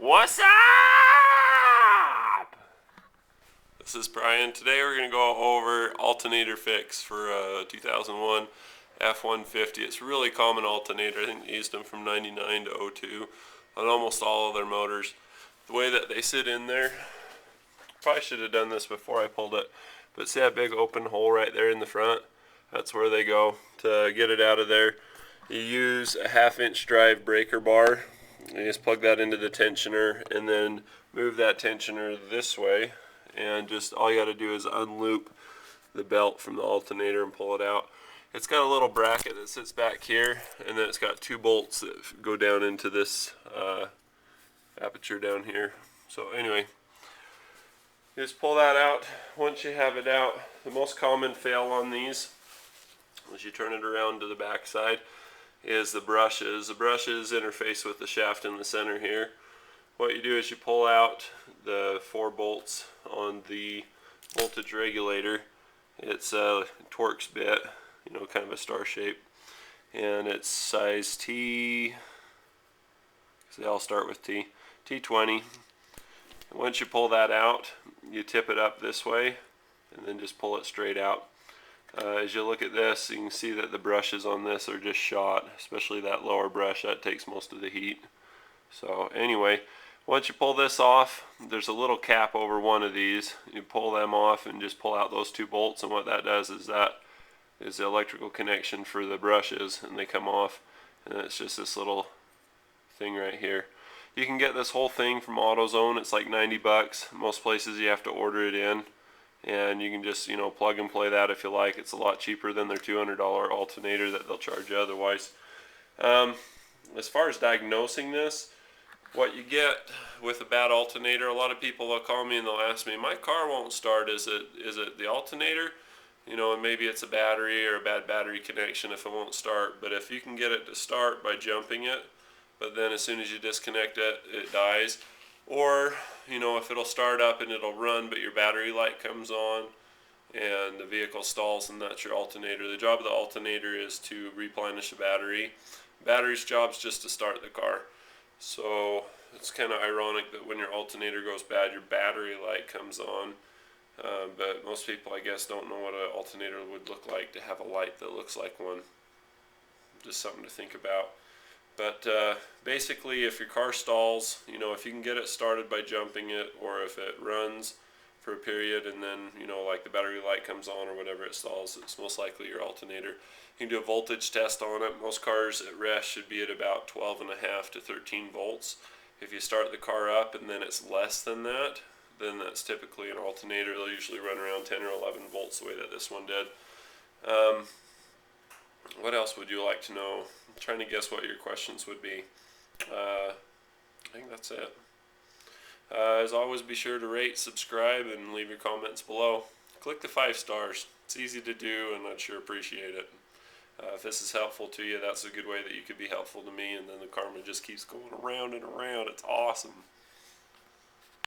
What's up? This is Brian. Today we're going to go over alternator fix for a 2001 F150. It's a really common alternator. I think they used them from 99 to 02 on almost all of their motors. The way that they sit in there, probably should have done this before I pulled it, but see that big open hole right there in the front? That's where they go to get it out of there. You use a 1/2-inch drive breaker bar. You just plug that into the tensioner and then move that tensioner this way, and just all you got to do is unloop the belt from the alternator and pull it out. It's got a little bracket that sits back here, and then it's got 2 bolts that go down into this aperture down here. So anyway, you just pull that out. Once you have it out, the most common fail on these, as you turn it around to the back side, is the brushes. The brushes interface with the shaft in the center here. What you do is you pull out the 4 bolts on the voltage regulator. It's a Torx bit, kind of a star shape, and it's size T, so they all start with T, T20. Once you pull that out, you tip it up this way and then just pull it straight out. As you look at this, you can see that the brushes on this are just shot, especially that lower brush. That takes most of the heat. So anyway, once you pull this off, there's a little cap over one of these. You pull them off and just pull out those 2 bolts, and what that does is that is the electrical connection for the brushes, and they come off, and it's just this little thing right here. You can get this whole thing from AutoZone. It's like 90 bucks. Most places you have to order it in, and you can just plug and play that if you like. It's a lot cheaper than their $200 alternator that they'll charge you otherwise. As far as diagnosing this, what you get with a bad alternator, a lot of people will call me and they'll ask me, my car won't start, is it the alternator? And maybe it's a battery or a bad battery connection if it won't start. But if you can get it to start by jumping it, but then as soon as you disconnect it, it dies. Or, if it'll start up and it'll run, but your battery light comes on and the vehicle stalls, and that's your alternator. The job of the alternator is to replenish the battery. The battery's job is just to start the car. So it's kind of ironic that when your alternator goes bad, your battery light comes on. But most people, I guess, don't know what an alternator would look like to have a light that looks like one. Just something to think about. But basically, if your car stalls, if you can get it started by jumping it, or if it runs for a period and then, like the battery light comes on or whatever, it stalls, it's most likely your alternator. You can do a voltage test on it. Most cars at rest should be at about 12.5 to 13 volts. If you start the car up and then it's less than that, then that's typically an alternator. They'll usually run around 10 or 11 volts the way that this one did. What else would you like to know? I'm trying to guess what your questions would be. I think that's it. As always, be sure to rate, subscribe, and leave your comments below. Click the 5 stars. It's easy to do, and I'd sure appreciate it. If this is helpful to you, that's a good way that you could be helpful to me, and then the karma just keeps going around and around. It's awesome.